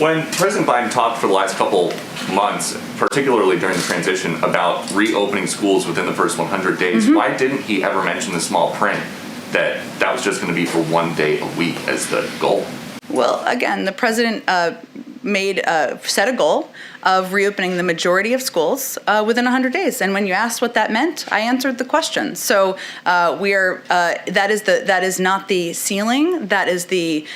When President Biden talked for the last couple months, particularly during the transition, about reopening schools within the first 100 days, why didn't he ever mention the small print that was just going to be for 1 day a week as the goal? Well, again, the president set a goal of reopening the majority of schools within 100 days. And when you asked what that meant, I answered the question. So that is not the ceiling. That is the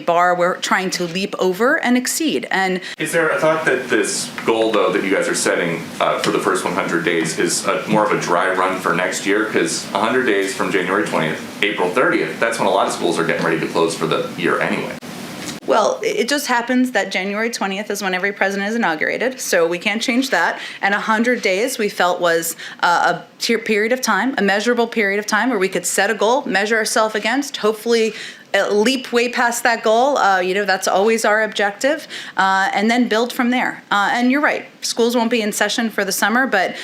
bar we're trying to leap over and exceed. And is there a thought that this goal, though, that you guys are setting for the first 100 days is more of a dry run for next year? Because 100 days from January 20th, April 30th, that's when a lot of schools are getting ready to close for the year anyway. Well, it just happens that January 20th is when every president is inaugurated, so we can't change that. And 100 days we felt was a period of time, a measurable period of time where we could set a goal, measure ourselves against, hopefully leap way past that goal. That's always our objective, and then build from there. And you're right, schools won't be in session for the summer, but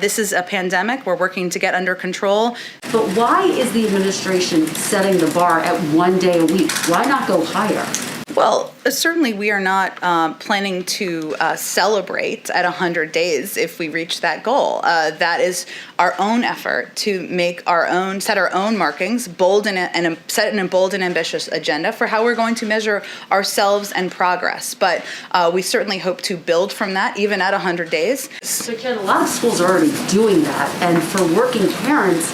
this is a pandemic. We're working to get under control. But why is the administration setting the bar at 1 day a week? Why not go higher? Well, certainly we are not planning to celebrate at 100 days if we reach that goal. That is our own effort to set our own markings, set a bold and ambitious agenda for how we're going to measure ourselves and progress. But we certainly hope to build from that, even at 100 days. So, Jen, a lot of schools are already doing that, and for working parents,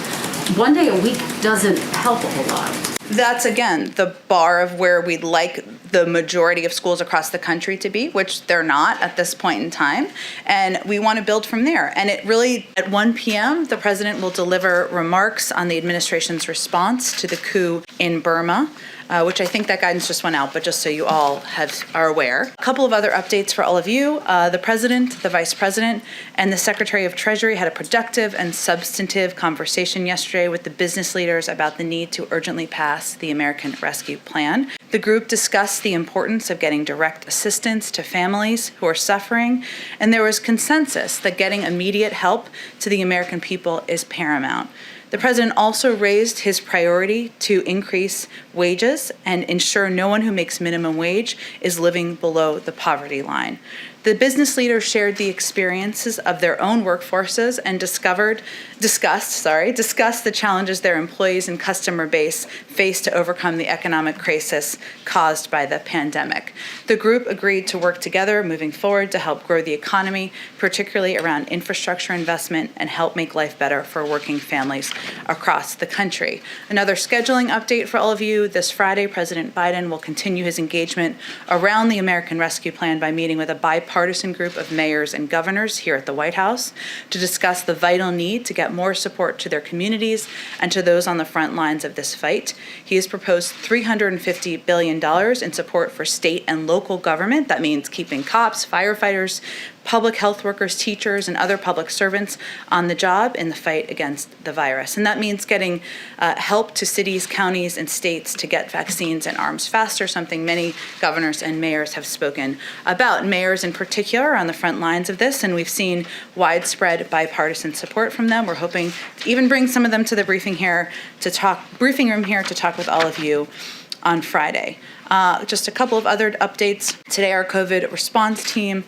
1 day a week doesn't help a whole lot. That's, again, the bar of where we'd like the majority of schools across the country to be, which they're not at this point in time. And we want to build from there. And it really, at 1 p.m., the president will deliver remarks on the administration's response to the coup in Burma, which I think that guidance just went out, but just so you all are aware. A couple of other updates for all of you. The president, the vice president, and the secretary of Treasury had a productive and substantive conversation yesterday with the business leaders about the need to urgently pass the American Rescue Plan. The group discussed the importance of getting direct assistance to families who are suffering, and there was consensus that getting immediate help to the American people is paramount. The president also raised his priority to increase wages and ensure no one who makes minimum wage is living below the poverty line. The business leaders shared the experiences of their own workforces and discussed the challenges their employees and customer base face to overcome the economic crisis caused by the pandemic. The group agreed to work together moving forward to help grow the economy, particularly around infrastructure investment, and help make life better for working families across the country. Another scheduling update for all of you. This Friday, President Biden will continue his engagement around the American Rescue Plan by meeting with a bipartisan group of mayors and governors here at the White House to discuss the vital need to get more support to their communities and to those on the front lines of this fight. He has proposed $350 billion in support for state and local government. That means keeping cops, firefighters, public health workers, teachers, and other public servants on the job in the fight against the virus. And that means getting help to cities, counties, and states to get vaccines and arms faster, something many governors and mayors have spoken about. Mayors in particular are on the front lines of this, and we've seen widespread bipartisan support from them. We're hoping to even bring some of them to the briefing room here to talk with all of you on Friday. Just a couple of other updates. Today, our COVID response team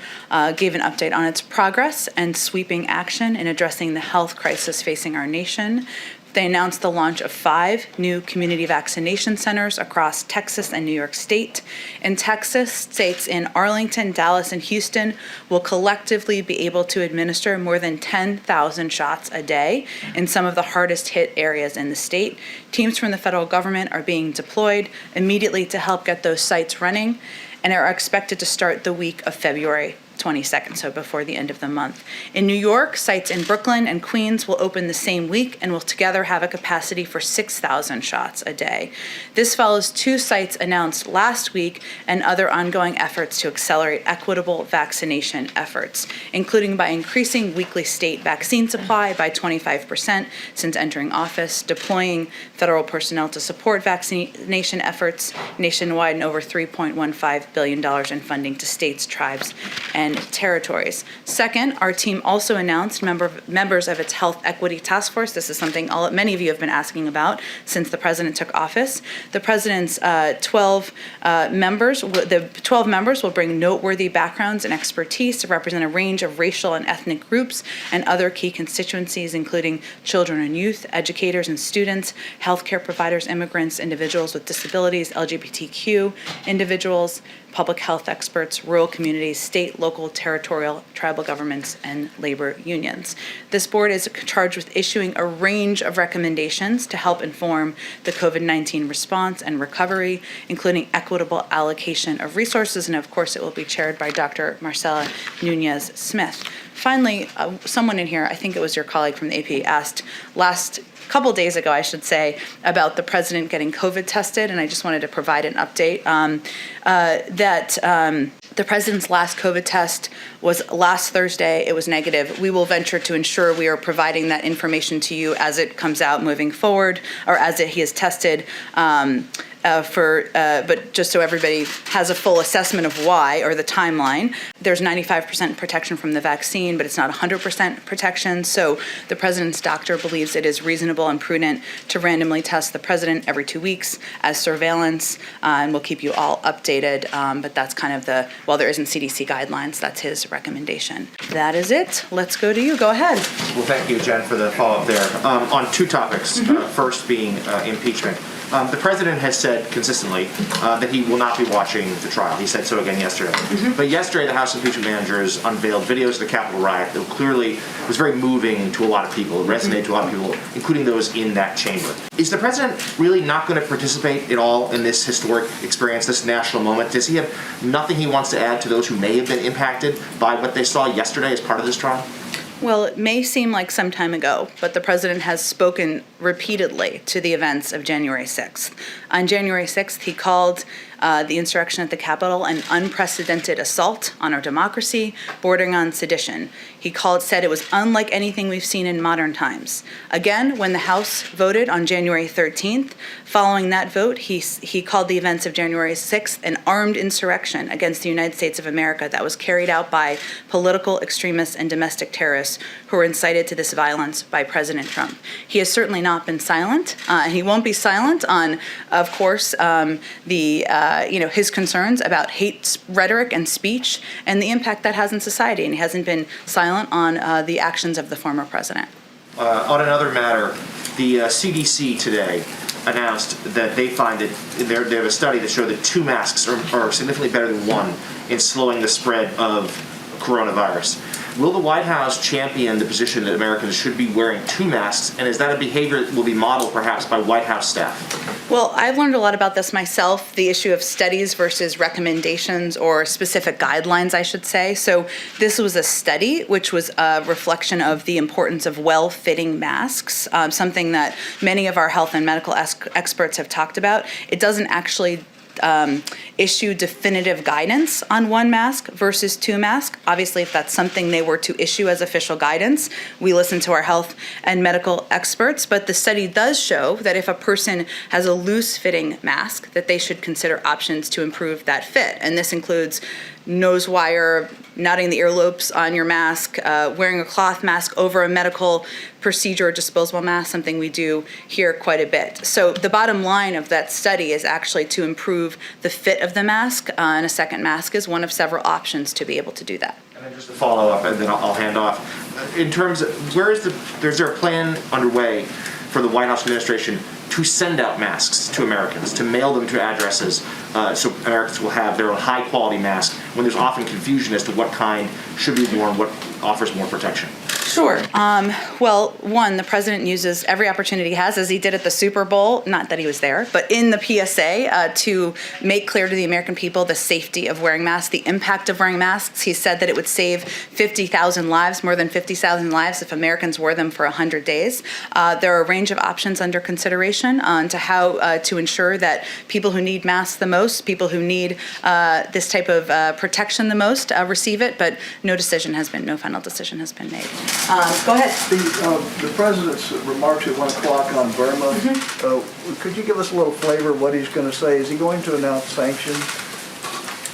gave an update on its progress and sweeping action in addressing the health crisis facing our nation. They announced the launch of 5 new community vaccination centers across Texas and New York State. In Texas, states in Arlington, Dallas, and Houston will collectively be able to administer more than 10,000 shots a day in some of the hardest hit areas in the state. Teams from the federal government are being deployed immediately to help get those sites running and are expected to start the week of February 22nd, so before the end of the month. In New York, sites in Brooklyn and Queens will open the same week and will together have a capacity for 6,000 shots a day. This follows 2 sites announced last week and other ongoing efforts to accelerate equitable vaccination efforts, including by increasing weekly state vaccine supply by 25% since entering office, deploying federal personnel to support vaccination efforts nationwide, and over $3.15 billion in funding to states, tribes, and and territories. Second, our team also announced members of its Health Equity Task Force. This is something many of you have been asking about since the president took office. The president's 12 members will bring noteworthy backgrounds and expertise to represent a range of racial and ethnic groups and other key constituencies, including children and youth, educators and students, healthcare providers, immigrants, individuals with disabilities, LGBTQ individuals, public health experts, rural communities, state, local, territorial, tribal governments, and labor unions. This board is charged with issuing a range of recommendations to help inform the COVID-19 response and recovery, including equitable allocation of resources, and of course it will be chaired by Dr. Marcela Nunez-Smith. Finally, someone in here, I think it was your colleague from the AP, asked couple days ago, I should say, about the president getting COVID tested, and I just wanted to provide an update that the president's last COVID test was last Thursday. It was negative. We will venture to ensure we are providing that information to you as it comes out moving forward, or as he is tested. But just so everybody has a full assessment of why, or the timeline, there's 95% protection from the vaccine, but it's not 100% protection. So the president's doctor believes it is reasonable and prudent to randomly test the president every 2 weeks as surveillance, and we'll keep you all updated. But that's kind of while there isn't CDC guidelines, that's his recommendation. That is it. Let's go to you. Go ahead. Well, thank you, Jen, for the follow-up there. On two topics, first being impeachment. The president has said consistently that he will not be watching the trial. He said so again yesterday. But yesterday, the House Impeachment Managers unveiled videos of the Capitol riot that clearly was very moving to a lot of people. It resonated to a lot of people, including those in that chamber. Is the president really not going to participate at all in this historic experience, this national moment? Does he have nothing he wants to add to those who may have been impacted by what they saw yesterday as part of this trial? Well, it may seem like some time ago, but the president has spoken repeatedly to the events of January 6th. On January 6th, he called the insurrection at the Capitol an unprecedented assault on our democracy, bordering on sedition. He said it was unlike anything we've seen in modern times. Again, when the House voted on January 13th, following that vote, he called the events of January 6th an armed insurrection against the United States of America that was carried out by political extremists and domestic terrorists who were incited to this violence by President Trump. He has certainly not been silent, and he won't be silent on, of course, his concerns about hate rhetoric and speech and the impact that has in society, and he hasn't been silent on the actions of the former president. On another matter, the CDC today announced that they find that they have a study that showed that 2 masks are significantly better than 1 in slowing the spread of coronavirus. Will the White House champion the position that Americans should be wearing 2 masks, and is that a behavior that will be modeled perhaps by White House staff? Well, I've learned a lot about this myself, the issue of studies versus recommendations, or specific guidelines, I should say. So this was a study which was a reflection of the importance of well-fitting masks, something that many of our health and medical experts have talked about. It doesn't actually issue definitive guidance on 1 mask versus 2 masks. Obviously, if that's something they were to issue as official guidance, we listen to our health and medical experts. But the study does show that if a person has a loose-fitting mask, that they should consider options to improve that fit. And this includes nose wire, knotting the earlobes on your mask, wearing a cloth mask over a medical procedure or disposable mask, something we do here quite a bit. So the bottom line of that study is actually to improve the fit of the mask, and a second mask is one of several options to be able to do that. And then just to follow up, and then I'll hand off. In terms of, is there a plan underway for the White House administration to send out masks to Americans, to mail them to addresses, so Americans will have their own high-quality mask when there's often confusion as to what kind should be worn, what offers more protection? Sure. Well, one, the president uses every opportunity he has, as he did at the Super Bowl, not that he was there, but in the PSA, to make clear to the American people the safety of wearing masks, the impact of wearing masks. He said that it would save 50,000 lives, more than 50,000 lives, if Americans wore them for 100 days. There are a range of options under consideration on to how to ensure that people who need masks the most, people who need this type of protection the most, receive it, but no final decision has been made. Go ahead. The president's remarks at 1 o'clock on Burma, could you give us a little flavor of what he's going to say? Is he going to announce sanctions?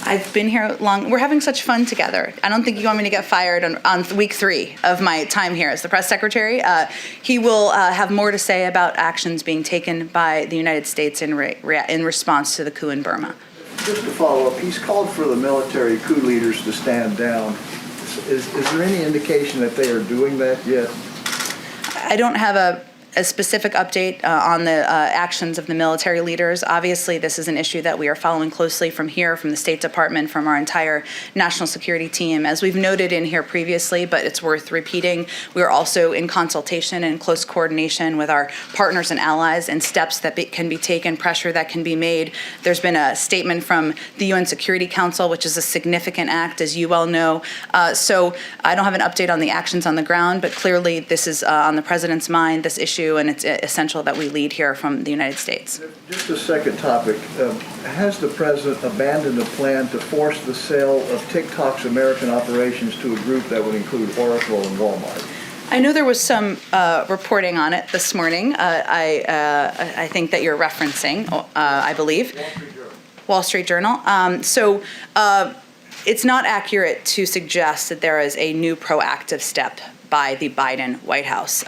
I've been here long. We're having such fun together. I don't think you want me to get fired on week 3 of my time here as the press secretary. He will have more to say about actions being taken by the United States in response to the coup in Burma. Just to follow up, he's called for the military coup leaders to stand down. Is there any indication that they are doing that yet? I don't have a specific update on the actions of the military leaders. Obviously, this is an issue that we are following closely from here, from the State Department, from our entire national security team. As we've noted in here previously, but it's worth repeating, we are also in consultation and close coordination with our partners and allies, and steps that can be taken, pressure that can be made. There's been a statement from the UN Security Council, which is a significant act, as you well know. So I don't have an update on the actions on the ground, but clearly this is on the president's mind, this issue, and it's essential that we lead here from the United States. Just a second topic. Has the president abandoned the plan to force the sale of TikTok's American operations to a group that would include Oracle and Walmart? I know there was some reporting on it this morning. I think that you're referencing, I believe, Wall Street Journal. So it's not accurate to suggest that there is a new proactive step by the Biden White House.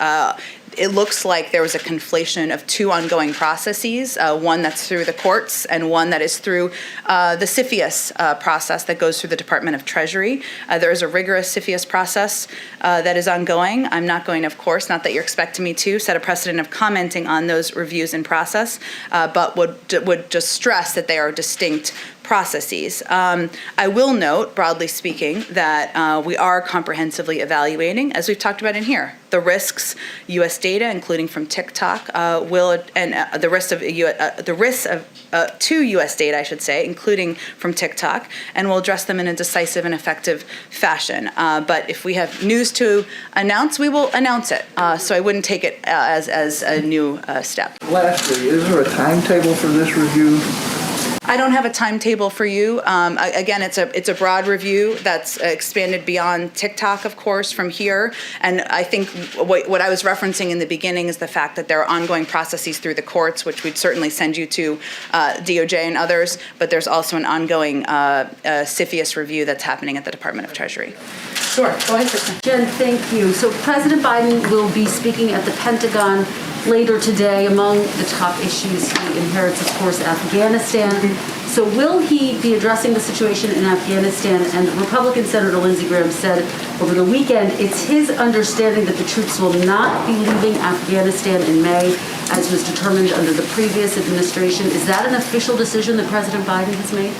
It looks like there was a conflation of 2 ongoing processes, one that's through the courts and one that is through the CFIUS process that goes through the Department of Treasury. There is a rigorous CFIUS process that is ongoing. I'm not going, of course, not that you're expecting me to, set a precedent of commenting on those reviews in process, but would just stress that they are distinct processes. I will note, broadly speaking, that we are comprehensively evaluating, as we've talked about in here, the risks U.S. data, including from TikTok, the risks to U.S. data, I should say, including from TikTok, and we'll address them in a decisive and effective fashion. But if we have news to announce, we will announce it. So I wouldn't take it as a new step. Lastly, is there a timetable for this review? I don't have a timetable for you. Again, it's a broad review that's expanded beyond TikTok, of course, from here. And I think what I was referencing in the beginning is the fact that there are ongoing processes through the courts, which we'd certainly send you to DOJ and others. But there's also an ongoing CFIUS review that's happening at the Department of Treasury. Sure. Go ahead, Kristen. Jen, thank you. So President Biden will be speaking at the Pentagon later today. Among the top issues he inherits, of course, Afghanistan. So will he be addressing the situation in Afghanistan? And Republican Senator Lindsey Graham said over the weekend it's his understanding that the troops will not be leaving Afghanistan in May, as was determined under the previous administration. Is that an official decision that President Biden has made?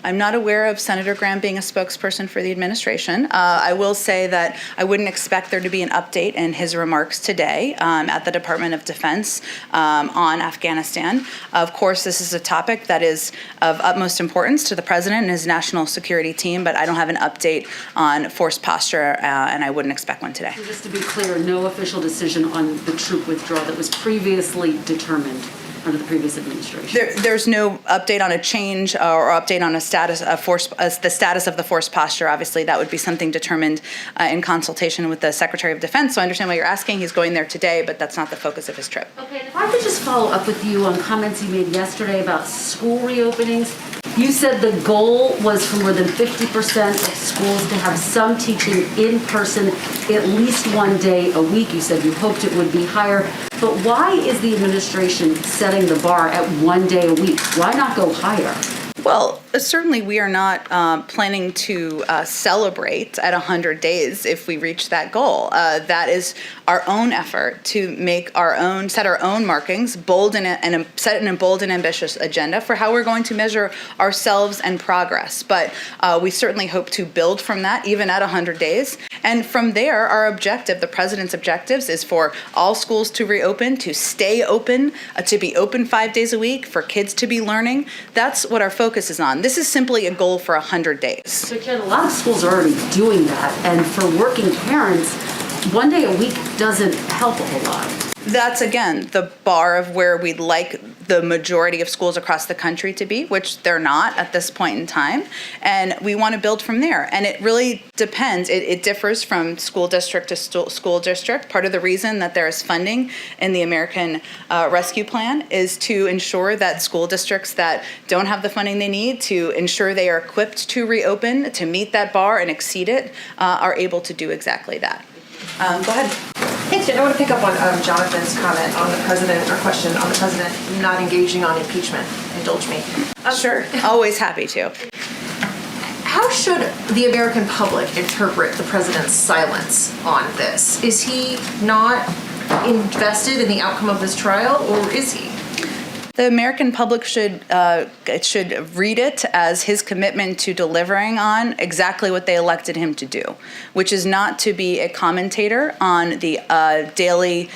I'm not aware of Senator Graham being a spokesperson for the administration. I will say that I wouldn't expect there to be an update in his remarks today at the Department of Defense on Afghanistan. Of course, this is a topic that is of utmost importance to the president and his national security team, but I don't have an update on force posture, and I wouldn't expect one today. So just to be clear, no official decision on the troop withdrawal that was previously determined under the previous administration. There's no update on a change or update on a status of force, the status of the force posture. Obviously, that would be something determined in consultation with the Secretary of Defense. So I understand what you're asking. He's going there today, but that's not the focus of his trip. Okay, and if I could just follow up with you on comments you made yesterday about school reopenings. You said the goal was for more than 50% of schools to have some teaching in person at least one day a week. You said you hoped it would be higher. But why is the administration setting the bar at 1 day a week? Why not go higher? Well, certainly we are not planning to celebrate at 100 days if we reach that goal. That is our own effort to set our own markings, set a bold and ambitious agenda for how we're going to measure ourselves and progress. But we certainly hope to build from that, even at 100 days. And from there, our objective, the president's objectives, is for all schools to reopen, to stay open, to be open 5 days a week, for kids to be learning. That's what our focus is on. This is simply a goal for 100 days. So, Jen, a lot of schools are already doing that. And for working parents, 1 day a week doesn't help a whole lot. That's, again, the bar of where we'd like the majority of schools across the country to be, which they're not at this point in time. And we want to build from there. And it really depends. It differs from school district to school district. Part of the reason that there is funding in the American Rescue Plan is to ensure that school districts that don't have the funding they need to ensure they are equipped to reopen, to meet that bar and exceed it, are able to do exactly that. Go ahead. Thanks, Jen. I want to pick up on Jonathan's comment on the president, or question on the president not engaging on impeachment. Indulge me. Sure, always happy to. How should the American public interpret the president's silence on this? Is he not invested in the outcome of this trial, or is he? The American public should read it as his commitment to delivering on exactly what they elected him to do, which is not to be a commentator on the daily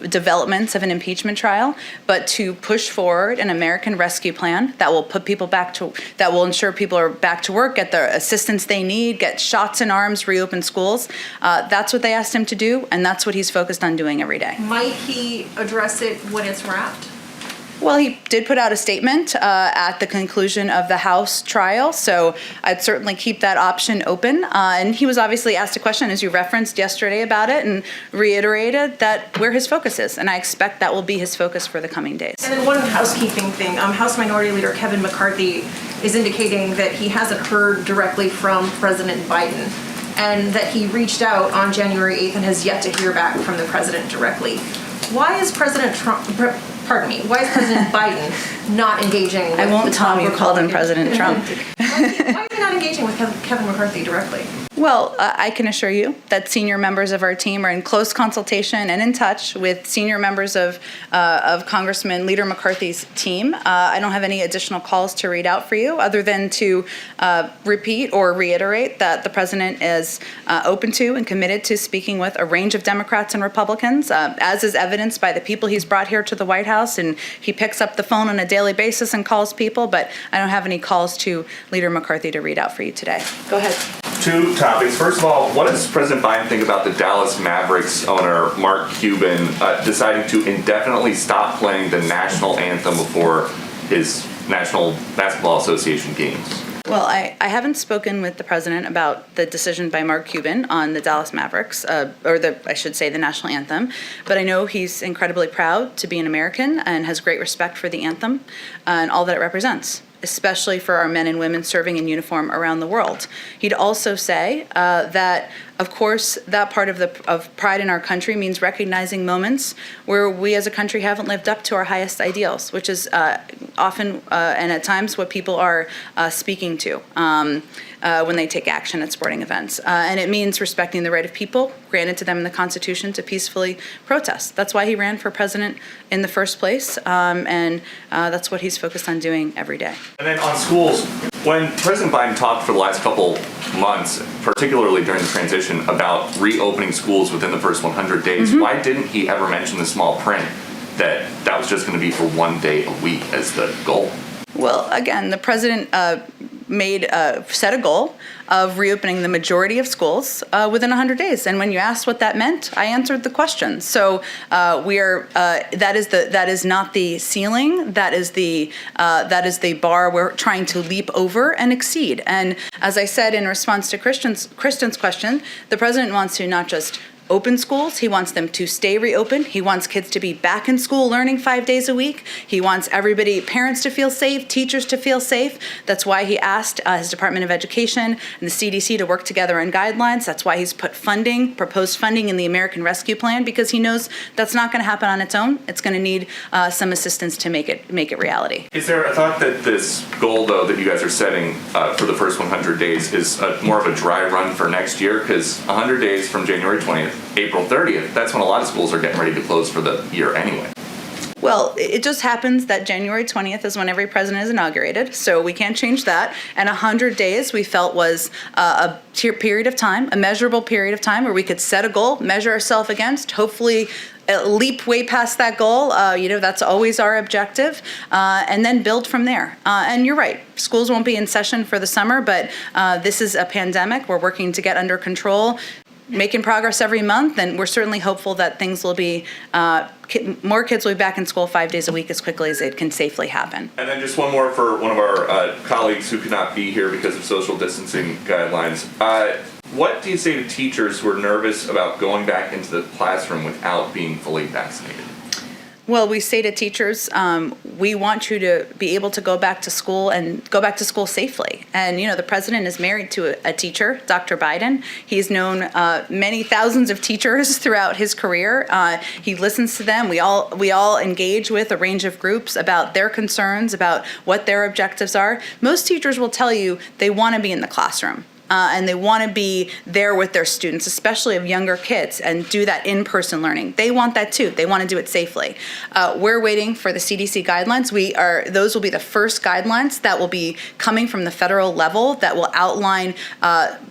developments of an impeachment trial, but to push forward an American rescue plan that will put people that will ensure people are back to work, get the assistance they need, get shots in arms, reopen schools. That's what they asked him to do, and that's what he's focused on doing every day. Might he address it when it's wrapped? Well, he did put out a statement at the conclusion of the House trial, so I'd certainly keep that option open. And he was obviously asked a question, as you referenced yesterday, about it, and reiterated that where his focus is, and I expect that will be his focus for the coming days. And then one housekeeping thing. House Minority Leader Kevin McCarthy is indicating that he hasn't heard directly from President Biden, and that he reached out on January 8th and has yet to hear back from the president directly. Why is President Biden not engaging with I won't the tell him you called him President Trump. Why is he not engaging with Kevin McCarthy directly? Well, I can assure you that senior members of our team are in close consultation and in touch with senior members of Congressman Leader McCarthy's team. I don't have any additional calls to read out for you other than to repeat or reiterate that the president is open to and committed to speaking with a range of Democrats and Republicans, as is evidenced by the people he's brought here to the White House, and he picks up the phone on a daily basis and calls people, but I don't have any calls to Leader McCarthy to read out for you today. Go ahead. Two topics. First of all, what does President Biden think about the Dallas Mavericks owner, Mark Cuban, deciding to indefinitely stop playing the national anthem before his National Basketball Association games? Well, I haven't spoken with the president about the decision by Mark Cuban on the Dallas Mavericks, I should say the national anthem, but I know he's incredibly proud to be an American and has great respect for the anthem and all that it represents, especially for our men and women serving in uniform around the world. He'd also say that, of course, that part of pride in our country means recognizing moments where we as a country haven't lived up to our highest ideals, which is often and at times what people are speaking to when they take action at sporting events. And it means respecting the right of people granted to them in the Constitution to peacefully protest. That's why he ran for president in the first place, and that's what he's focused on doing every day. And then on schools, when President Biden talked for the last couple months, particularly during the transition, about reopening schools within the first 100 days, why didn't he ever mention the small print that was just going to be for 1 day a week as the goal? Well, again, the president set a goal of reopening the majority of schools within 100 days. And when you asked what that meant, I answered the question. So that is not the ceiling. That is the bar we're trying to leap over and exceed. And as I said in response to Kristen's question, the president wants to not just open schools. He wants them to stay reopened. He wants kids to be back in school learning 5 days a week. He wants parents to feel safe, teachers to feel safe. That's why he asked his Department of Education and the CDC to work together on guidelines. That's why he's put proposed funding in the American Rescue Plan, because he knows that's not going to happen on its own. It's going to need some assistance to make it reality. Is there a thought that this goal, though, that you guys are setting for the first 100 days is more of a dry run for next year? Because 100 days from January 20th, April 30th, that's when a lot of schools are getting ready to close for the year anyway. Well, it just happens that January 20th is when every president is inaugurated, so we can't change that. And 100 days we felt was a period of time, a measurable period of time where we could set a goal, measure ourselves against, hopefully leap way past that goal. That's always our objective, and then build from there. And you're right, schools won't be in session for the summer, but this is a pandemic we're working to get under control. making progress every month, and we're certainly hopeful that things will be, more kids will be back in school 5 days a week as quickly as it can safely happen. And then just one more for one of our colleagues who could not be here because of social distancing guidelines. What do you say to teachers who are nervous about going back into the classroom without being fully vaccinated? Well, we say to teachers, we want you to be able to go back to school and go back to school safely. And, the president is married to a teacher, Dr. Biden. He's known many thousands of teachers throughout his career. He listens to them. We all engage with a range of groups about their concerns, about what their objectives are. Most teachers will tell you they want to be in the classroom. And they want to be there with their students, especially of younger kids, and do that in-person learning. They want that too. They want to do it safely. We're waiting for the CDC guidelines. Those will be the first guidelines that will be coming from the federal level that will outline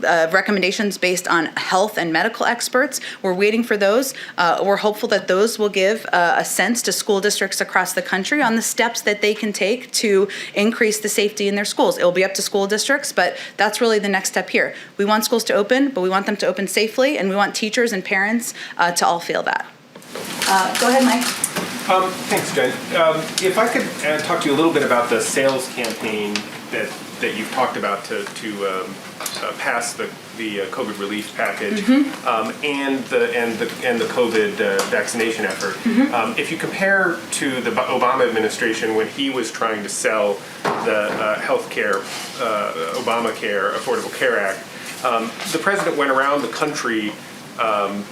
recommendations based on health and medical experts. We're waiting for those. We're hopeful that those will give a sense to school districts across the country on the steps that they can take to increase the safety in their schools. It will be up to school districts, but that's really the next step here. We want schools to open, but we want them to open safely, and we want teachers and parents to all feel that. Go ahead, Mike. Thanks, Jen. If I could talk to you a little bit about the sales campaign that you've talked about to pass the COVID relief package and the COVID vaccination effort. If you compare to the Obama administration when he was trying to sell the healthcare, Obamacare, Affordable Care Act, the president went around the country,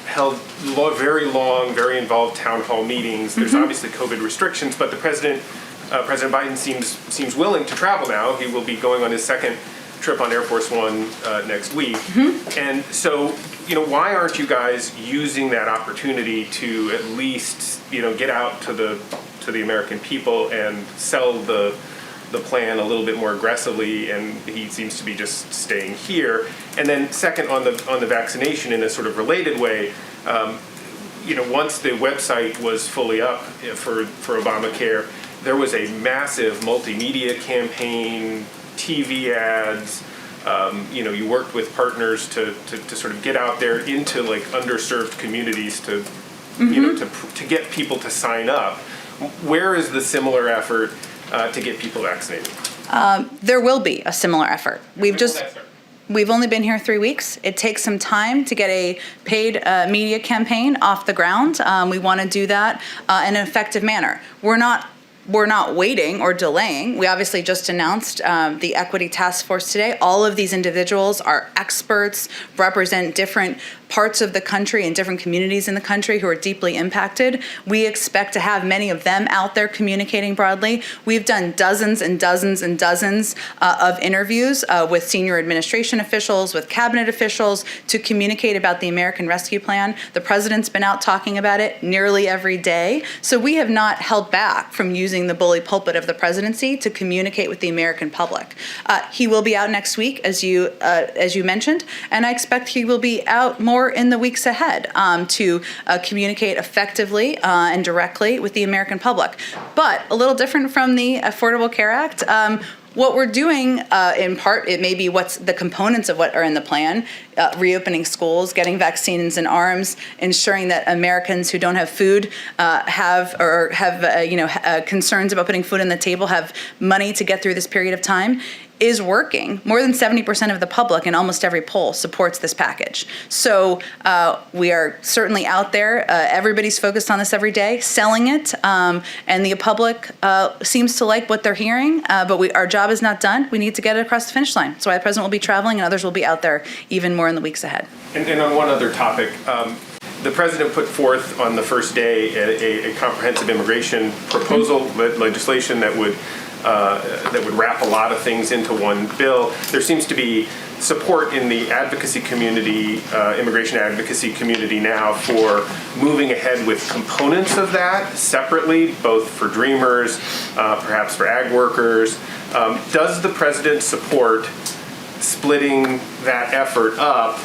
held very long, very involved town hall meetings. There's obviously COVID restrictions, but the President Biden seems willing to travel now. He will be going on his second trip on Air Force One next week. And so, why aren't you guys using that opportunity to at least, get out to the American people and sell the plan a little bit more aggressively? And he seems to be just staying here. And then second, on the vaccination, in a sort of related way, once the website was fully up for Obamacare, there was a massive multimedia campaign, TV ads. You worked with partners to sort of get out there into like underserved communities to get people to sign up. Where is the similar effort to get people vaccinated? There will be a similar effort. We've only been here 3 weeks. It takes some time to get a paid media campaign off the ground. We want to do that in an effective manner. We're not waiting or delaying. We obviously just announced the Equity Task Force today. All of these individuals are experts, represent different parts of the country and different communities in the country who are deeply impacted. We expect to have many of them out there communicating broadly. We've done dozens and dozens and dozens of interviews with senior administration officials, with cabinet officials to communicate about the American Rescue Plan. The president's been out talking about it nearly every day. So we have not held back from using the bully pulpit of the presidency to communicate with the American public. He will be out next week, as you mentioned, and I expect he will be out more in the weeks ahead to communicate effectively and directly with the American public. But a little different from the Affordable Care Act, what we're doing, in part, it may be what's the components of what are in the plan, reopening schools, getting vaccines in arms, ensuring that Americans who don't have food have concerns about putting food on the table, have money to get through this period of time, is working. More than 70% of the public in almost every poll supports this package. So we are certainly out there. Everybody's focused on this every day, selling it, and the public seems to like what they're hearing, but our job is not done. We need to get it across the finish line. That's why the president will be traveling and others will be out there even more in the weeks ahead. And on one other topic, the president put forth on the first day a comprehensive immigration proposal, legislation that would wrap a lot of things into one bill. There seems to be support in the advocacy community, immigration advocacy community now, for moving ahead with components of that separately, both for Dreamers, perhaps for ag workers. Does the president support splitting that effort up?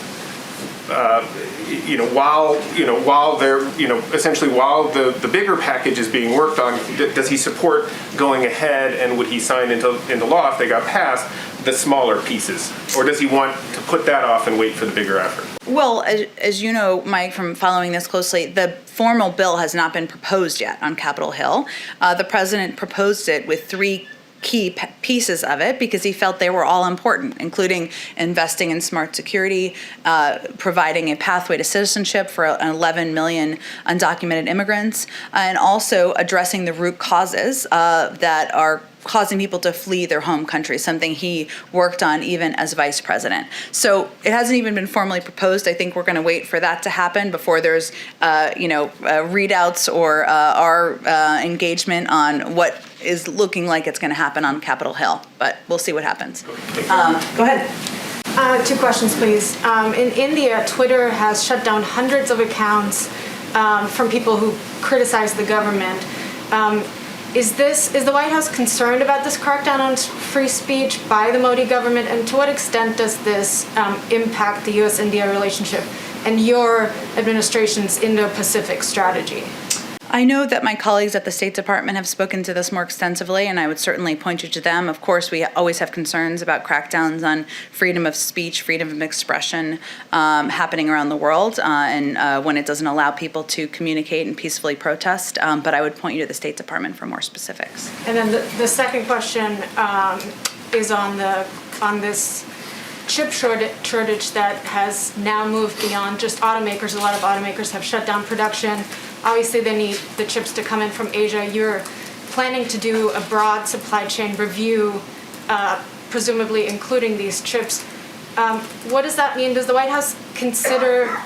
While they're, essentially while the bigger package is being worked on, does he support going ahead, and would he sign into law if they got passed, the smaller pieces? Or does he want to put that off and wait for the bigger effort? Well, as you know, Mike, from following this closely, the formal bill has not been proposed yet on Capitol Hill. The president proposed it with three key pieces of it because he felt they were all important, including investing in smart security, providing a pathway to citizenship for 11 million undocumented immigrants, and also addressing the root causes that are causing people to flee their home country, something he worked on even as vice president. So it hasn't even been formally proposed. I think we're going to wait for that to happen before there's, readouts or our engagement on what is looking like it's going to happen on Capitol Hill. But we'll see what happens. Go ahead. Two questions, please. In India, Twitter has shut down hundreds of accounts from people who criticize the government. Is the White House concerned about this crackdown on free speech by the Modi government, and to what extent does this impact the U.S.-India relationship and your administration's Indo-Pacific strategy? I know that my colleagues at the State Department have spoken to this more extensively, and I would certainly point you to them. Of course, we always have concerns about crackdowns on freedom of speech, freedom of expression happening around the world, and when it doesn't allow people to communicate and peacefully protest. But I would point you to the State Department for more specifics. And then the second question is on this chip shortage that has now moved beyond just automakers. A lot of automakers have shut down production. Obviously, they need the chips to come in from Asia. You're planning to do a broad supply chain review, presumably including these chips. What does that mean? Does the White House consider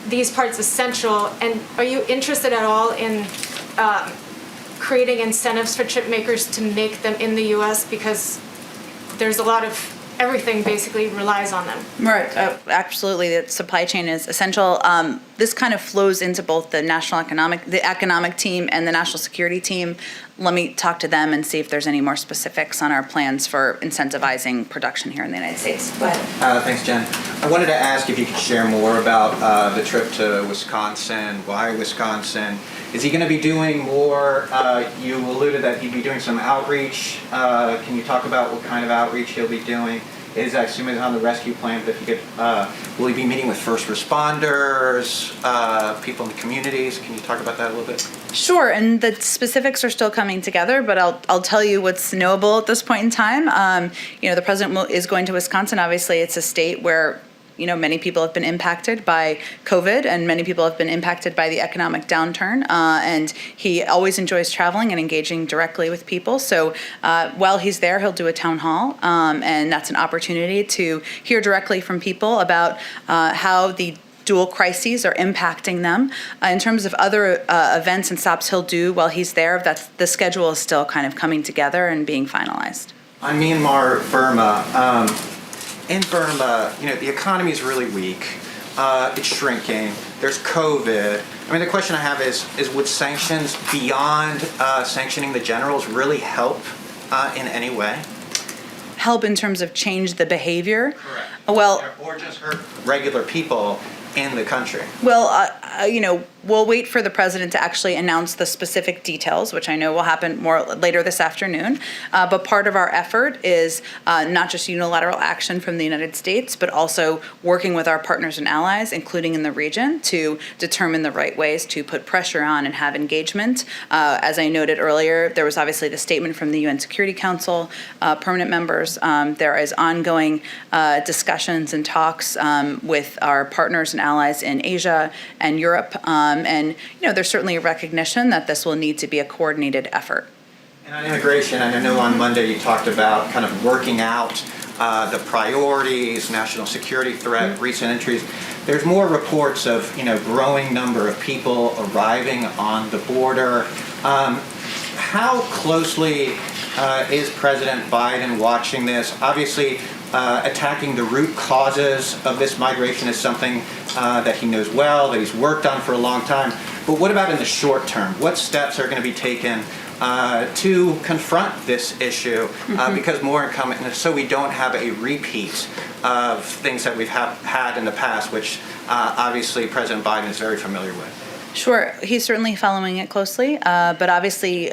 these parts essential? And are you interested at all in creating incentives for chip makers to make them in the U.S.? Because there's a lot of everything basically relies on them. Right, absolutely. The supply chain is essential. This kind of flows into both the economic team and the national security team. Let me talk to them and see if there's any more specifics on our plans for incentivizing production here in the United States. Go ahead. Thanks, Jen. I wanted to ask if you could share more about the trip to Wisconsin. Why Wisconsin? Is he going to be doing more? You alluded that he'd be doing some outreach. Can you talk about what kind of outreach he'll be doing? Is I assume it's on the rescue plan, but if you could, will he be meeting with first responders, people in the communities? Can you talk about that a little bit? Sure, and the specifics are still coming together, but I'll tell you what's knowable at this point in time. The president is going to Wisconsin. Obviously, it's a state where many people have been impacted by COVID, and many people have been impacted by the economic downturn. And he always enjoys traveling and engaging directly with people. So while he's there, he'll do a town hall, and that's an opportunity to hear directly from people about how the dual crises are impacting them. In terms of other events and stops he'll do while he's there, the schedule is still kind of coming together and being finalized. On Myanmar, Burma. In Burma, the economy is really weak. It's shrinking. There's COVID. I mean, the question I have is would sanctions beyond sanctioning the generals really help in any way? Help in terms of change the behavior? Correct. Well, or just hurt regular people in the country? Well, we'll wait for the president to actually announce the specific details, which I know will happen more later this afternoon. But part of our effort is not just unilateral action from the United States, but also working with our partners and allies, including in the region, to determine the right ways to put pressure on and have engagement. As I noted earlier, there was obviously the statement from the UN Security Council, permanent members. There is ongoing discussions and talks with our partners and allies in Asia and Europe. And there's certainly a recognition that this will need to be a coordinated effort. And on immigration, I know on Monday you talked about kind of working out the priorities, national security threat, recent entries. There's more reports of growing number of people arriving on the border. How closely is President Biden watching this? Obviously, attacking the root causes of this migration is something that he knows well, that he's worked on for a long time. But what about in the short term? What steps are going to be taken to confront this issue? Because more are coming, so we don't have a repeat of things that we've had in the past, which obviously President Biden is very familiar with. Sure, he's certainly following it closely, but obviously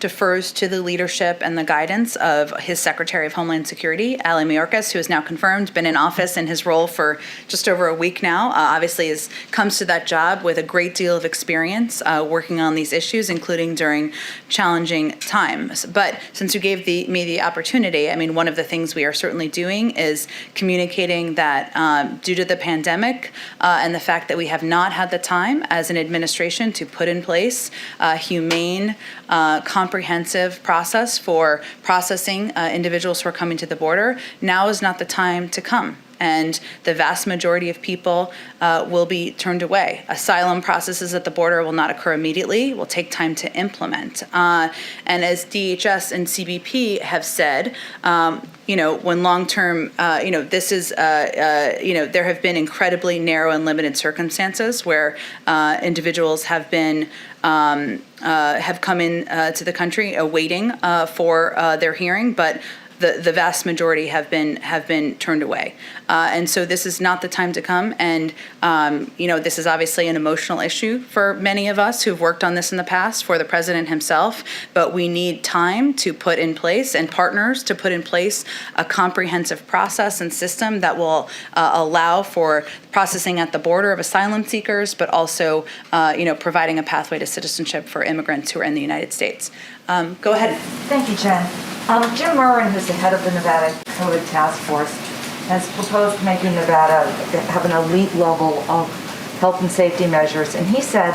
defers to the leadership and the guidance of his Secretary of Homeland Security, Ali Mayorkas, who is now confirmed, been in office in his role for just over a week now. Obviously comes to that job with a great deal of experience working on these issues, including during challenging times. But since you gave me the opportunity, I mean, one of the things we are certainly doing is communicating that due to the pandemic and the fact that we have not had the time as an administration to put in place a humane, comprehensive process for processing individuals who are coming to the border, now is not the time to come. And the vast majority of people will be turned away. Asylum processes at the border will not occur immediately, will take time to implement. And as DHS and CBP have said, when long-term, this is, there have been incredibly narrow and limited circumstances where individuals have been have come in to the country awaiting for their hearing, but the vast majority have been turned away, and so this is not the time to come. And this is obviously an emotional issue for many of us who've worked on this in the past, for the president himself. But we need time to put in place and partners to put in place a comprehensive process and system that will allow for processing at the border of asylum seekers, but also providing a pathway to citizenship for immigrants who are in the United States. Go ahead. Thank you, Jen. Jim Murrin, who's the head of the Nevada COVID Task Force, has proposed making Nevada have an elite level of health and safety measures. And he said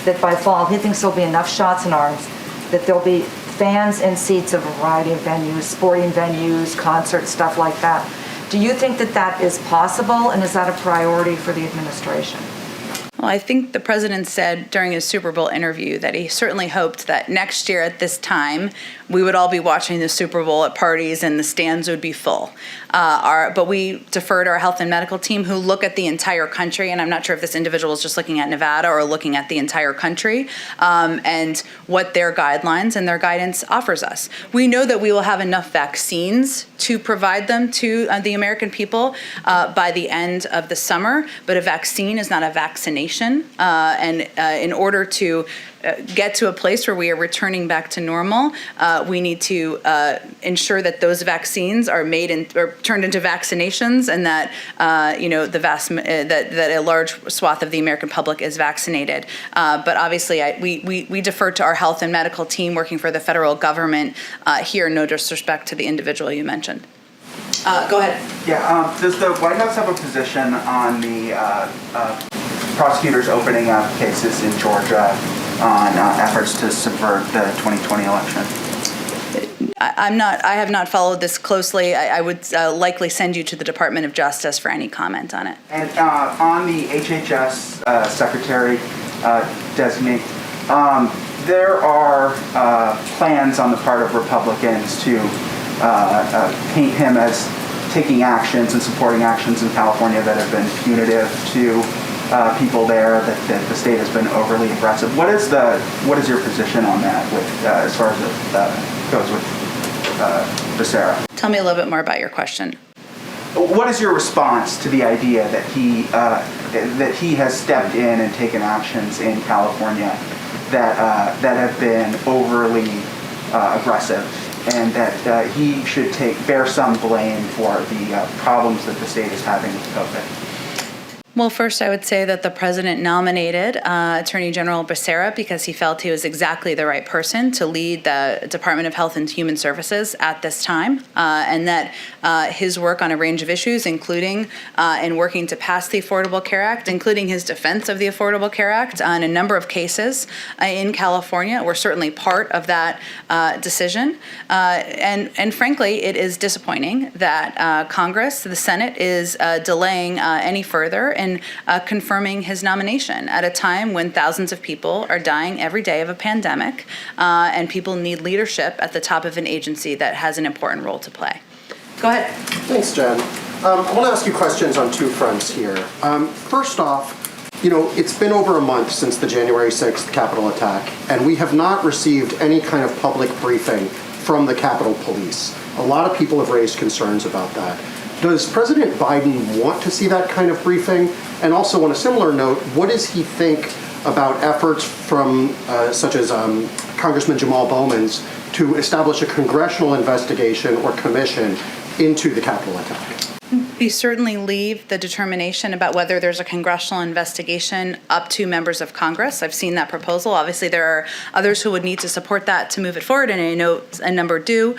that by fall, he thinks there'll be enough shots in arms, that there'll be fans in seats of a variety of venues, sporting venues, concerts, stuff like that. Do you think that that is possible, and is that a priority for the administration? Well, I think the president said during his Super Bowl interview that he certainly hoped that next year at this time, we would all be watching the Super Bowl at parties and the stands would be full. But we defer to our health and medical team, who look at the entire country, and I'm not sure if this individual is just looking at Nevada or looking at the entire country, and what their guidelines and their guidance offers us. We know that we will have enough vaccines to provide them to the American people by the end of the summer, but a vaccine is not a vaccination. And in order to get to a place where we are returning back to normal, we need to ensure that those vaccines are made or turned into vaccinations, and that that a large swath of the American public is vaccinated. But obviously, we defer to our health and medical team working for the federal government here. No disrespect to the individual you mentioned. Go ahead. Yeah. Does the White House have a position on the prosecutors opening up cases in Georgia on efforts to subvert the 2020 election? I have not followed this closely. I would likely send you to the Department of Justice for any comment on it. And on the HHS secretary designate, there are plans on the part of Republicans to paint him as taking actions and supporting actions in California that have been punitive to people there, that the state has been overly aggressive. What is your position on that, with as far as it goes with Becerra? Tell me a little bit more about your question. What is your response to the idea that he has stepped in and taken actions in California that have been overly aggressive, and that he should bear some blame for the problems that the state is having with COVID? Well, first, I would say that the president nominated Attorney General Becerra because he felt he was exactly the right person to lead the Department of Health and Human Services at this time, and that his work on a range of issues, including in working to pass the Affordable Care Act, including his defense of the Affordable Care Act on a number of cases in California, were certainly part of that decision. And frankly, it is disappointing that Congress, the Senate, is delaying any further in confirming his nomination at a time when thousands of people are dying every day of a pandemic, and people need leadership at the top of an agency that has an important role to play. Go ahead. Thanks, Jen. I want to ask you questions on two fronts here. First off, it's been over a month since the January 6th Capitol attack, and we have not received any kind of public briefing from the Capitol Police. A lot of people have raised concerns about that. Does President Biden want to see that kind of briefing? And also, on a similar note, what does he think about efforts from such as Congressman Jamal Bowman's to establish a congressional investigation or commission into the Capitol attack? We certainly leave the determination about whether there's a congressional investigation up to members of Congress. I've seen that proposal. Obviously, there are others who would need to support that to move it forward, and I know a number do.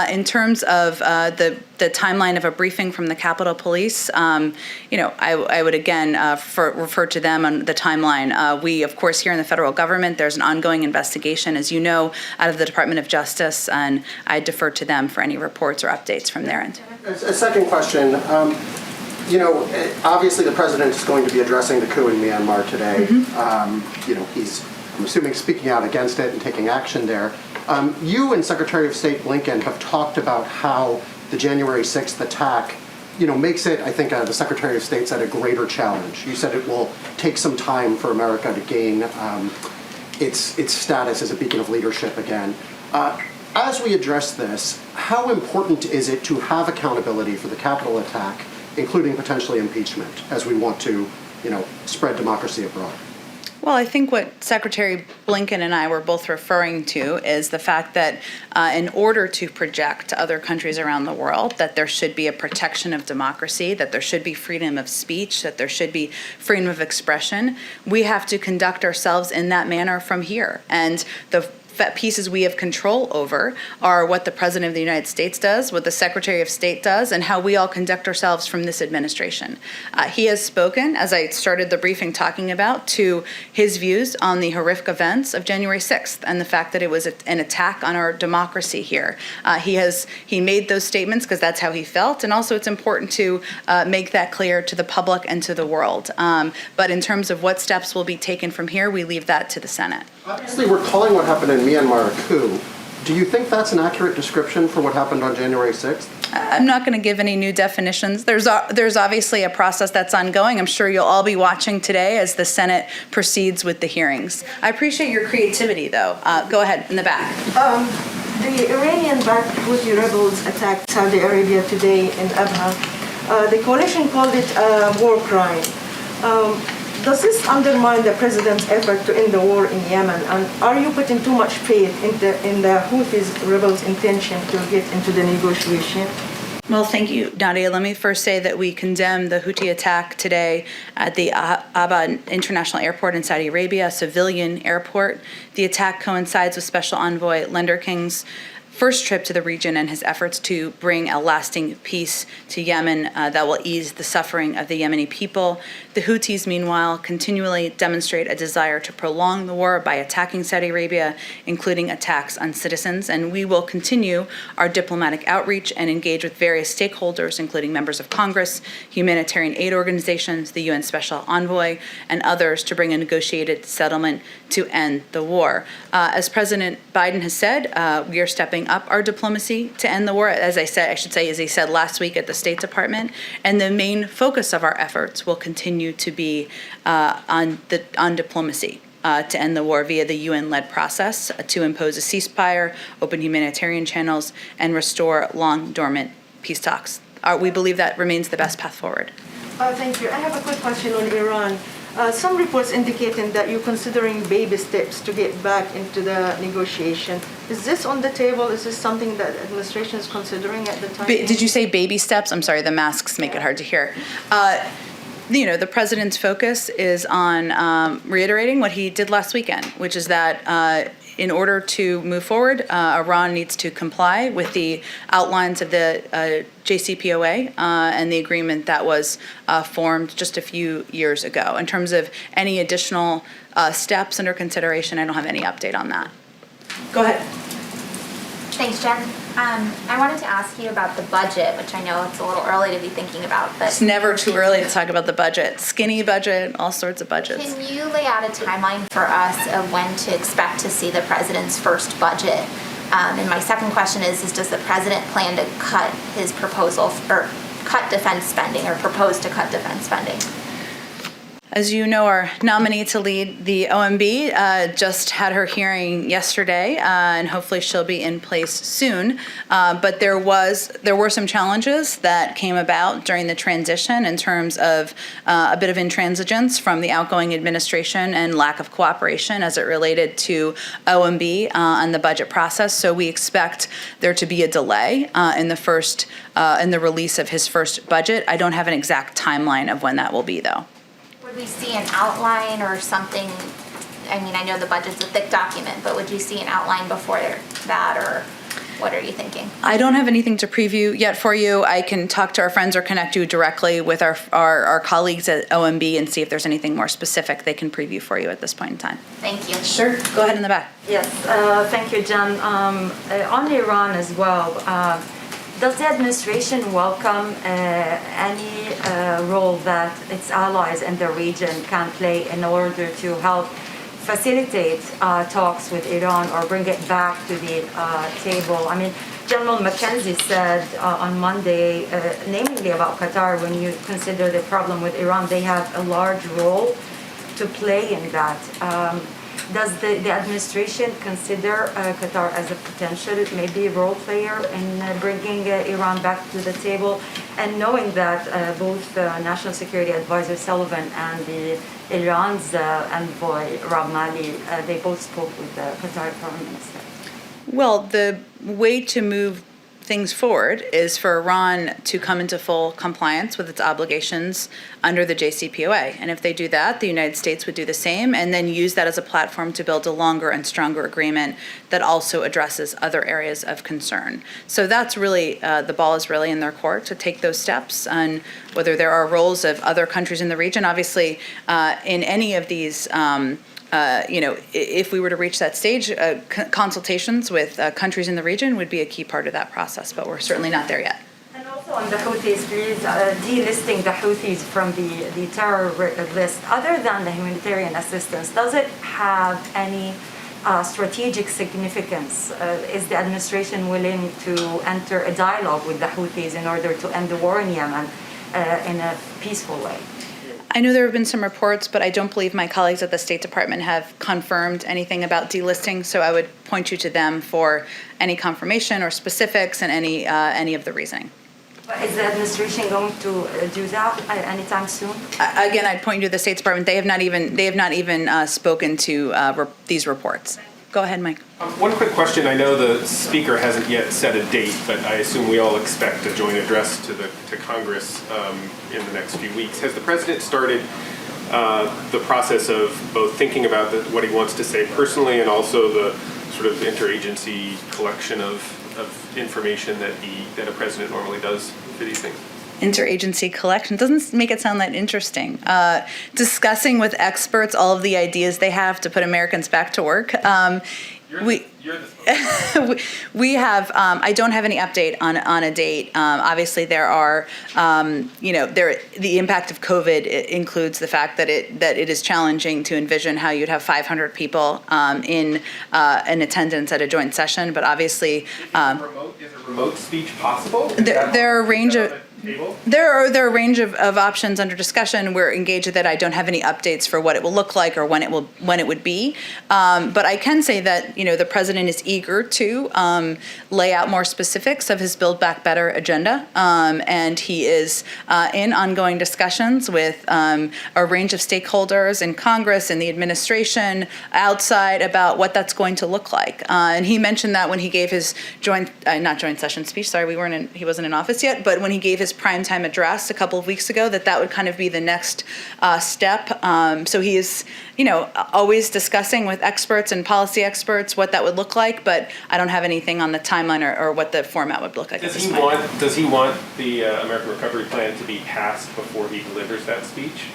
In terms of the timeline of a briefing from the Capitol Police, I would again refer to them on the timeline. We, of course, here in the federal government, there's an ongoing investigation, as you know, out of the Department of Justice, and I defer to them for any reports or updates from their end. A second question. Obviously the president is going to be addressing the coup in Myanmar today. He's, I'm assuming, speaking out against it and taking action there. You and Secretary of State Blinken have talked about how the January 6th attack, makes it, I think the Secretary of State said, a greater challenge. You said it will take some time for America to gain its status as a beacon of leadership again. As we address this, how important is it to have accountability for the Capitol attack, including potentially impeachment, as we want to, spread democracy abroad? Well, I think what Secretary Blinken and I were both referring to is the fact that in order to project to other countries around the world that there should be a protection of democracy, that there should be freedom of speech, that there should be freedom of expression, we have to conduct ourselves in that manner from here. And the pieces we have control over are what the President of the United States does, what the Secretary of State does, and how we all conduct ourselves from this administration. He has spoken, as I started the briefing talking about, to his views on the horrific events of January 6th and the fact that it was an attack on our democracy here. He made those statements because that's how he felt, and also it's important to make that clear to the public and to the world. But in terms of what steps will be taken from here, we leave that to the Senate. Obviously, we're calling what happened in Myanmar a coup. Do you think that's an accurate description for what happened on January 6th? I'm not going to give any new definitions. There's obviously a process that's ongoing. I'm sure you'll all be watching today as the Senate proceeds with the hearings. I appreciate your creativity, though. Go ahead, in the back. The Iranian-backed Houthi rebels attacked Saudi Arabia today in Abha. The coalition called it a war crime. Does this undermine the president's effort to end the war in Yemen? And are you putting too much faith in the Houthis rebels' intention to get into the negotiation? Well, thank you, Nadia. Let me first say that we condemn the Houthi attack today at the Abha International Airport in Saudi Arabia, a civilian airport. The attack coincides with Special Envoy Lenderking's first trip to the region and his efforts to bring a lasting peace to Yemen that will ease the suffering of the Yemeni people. The Houthis, meanwhile, continually demonstrate a desire to prolong the war by attacking Saudi Arabia, including attacks on citizens. And we will continue our diplomatic outreach and engage with various stakeholders, including members of Congress, humanitarian aid organizations, the UN Special Envoy, and others to bring a negotiated settlement to end the war. As President Biden has said, we are stepping up our diplomacy to end the war, as he said last week at the State Department. And the main focus of our efforts will continue to be on diplomacy to end the war via the UN-led process, to impose a ceasefire, open humanitarian channels, and restore long-dormant peace talks. We believe that remains the best path forward. Thank you. I have a quick question on Iran. Some reports indicating that you're considering baby steps to get back into the negotiation. Is this on the table? Is this something that the administration is considering at the time? Did you say baby steps? I'm sorry, the masks make it hard to hear. The president's focus is on reiterating what he did last weekend, which is that in order to move forward, Iran needs to comply with the outlines of the JCPOA and the agreement that was formed just a few years ago. In terms of any additional steps under consideration, I don't have any update on that. Go ahead. Thanks, Jen. I wanted to ask you about the budget, which I know it's a little early to be thinking about, but it's never too early to talk about the budget. Skinny budget, all sorts of budgets. Can you lay out a timeline for us of when to expect to see the president's first budget? And my second question is does the president plan to cut his proposal or cut defense spending or propose to cut defense spending? As you know, our nominee to lead the OMB just had her hearing yesterday, and hopefully she'll be in place soon. But there were some challenges that came about during the transition in terms of a bit of intransigence from the outgoing administration and lack of cooperation as it related to OMB and the budget process. So we expect there to be a delay in the release of his first budget. I don't have an exact timeline of when that will be, though. Would we see an outline or something? I mean, I know the budget's a thick document, but would you see an outline before that, or what are you thinking? I don't have anything to preview yet for you. I can talk to our friends or connect you directly with our colleagues at OMB and see if there's anything more specific they can preview for you at this point in time. Thank you. Sure. Go ahead in the back. Yes, thank you, Jen. On Iran as well, does the administration welcome any role that its allies in the region can play in order to help facilitate talks with Iran or bring it back to the table? I mean, General McKenzie said on Monday, namely about Qatar, when you consider the problem with Iran, they have a large role to play in that. Does the administration consider Qatar as a potential, maybe role player in bringing Iran back to the table? And knowing that both National Security Advisor Sullivan and Iran's envoy Rob Mali, they both spoke with the Qatari Foreign Minister. Well, the way to move things forward is for Iran to come into full compliance with its obligations under the JCPOA. And if they do that, the United States would do the same and then use that as a platform to build a longer and stronger agreement that also addresses other areas of concern. So that's really, the ball is really in their court to take those steps. And whether there are roles of other countries in the region, obviously in any of these if we were to reach that stage, consultations with countries in the region would be a key part of that process, but we're certainly not there yet. And also on the Houthis, please, delisting the Houthis from the terror list, other than the humanitarian assistance, does it have any strategic significance? Is the administration willing to enter a dialogue with the Houthis in order to end the war in Yemen in a peaceful way? I know there have been some reports, but I don't believe my colleagues at the State Department have confirmed anything about delisting, so I would point you to them for any confirmation or specifics and any of the reasoning. Is the administration going to do that anytime soon? Again, I'd point you to the State Department. They have not even spoken to these reports. Go ahead, Mike. One quick question. I know the speaker hasn't yet set a date, but I assume we all expect a joint address to Congress in the next few weeks. Has the president started the process of both thinking about what he wants to say personally and also the sort of interagency collection of information that a president normally does for these things? Interagency collection doesn't make it sound that interesting. Discussing with experts all of the ideas they have to put Americans back to work. We have. I don't have any update on a date. Obviously, there are. The impact of COVID includes the fact that it is challenging to envision how you'd have 500 people in attendance at a joint session. But obviously, is a remote speech possible? There are a range of. There are a range of options under discussion. We're engaged with it. I don't have any updates for what it will look like or when it would be. But I can say that the president is eager to lay out more specifics of his Build Back Better agenda, and he is in ongoing discussions with a range of stakeholders in Congress and the administration outside about what that's going to look like. And he mentioned that when he gave his not joint session speech. Sorry, he wasn't in office yet. But when he gave his primetime address a couple of weeks ago, that would kind of be the next step. So he is, always discussing with experts and policy experts what that would look like, but I don't have anything on the timeline or what the format would look like. Does he want the American Recovery Plan to be passed before he delivers that speech?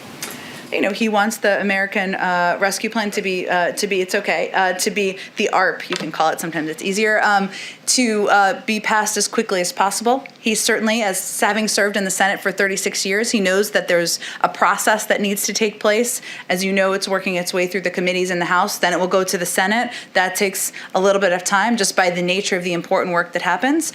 He wants the American Rescue Plan to be the ARP, you can call it, sometimes it's easier, to be passed as quickly as possible. He certainly, as having served in the Senate for 36 years, he knows that there's a process that needs to take place. As you know, it's working its way through the committees in the House, then it will go to the Senate. That takes a little bit of time just by the nature of the important work that happens.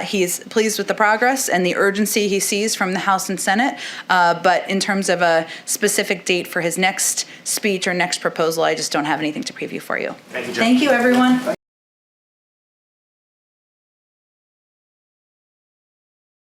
He is pleased with the progress and the urgency he sees from the House and Senate, but in terms of a specific date for his next speech or next proposal, I just don't have anything to preview for you. Thank you, Jen. Thank you, everyone.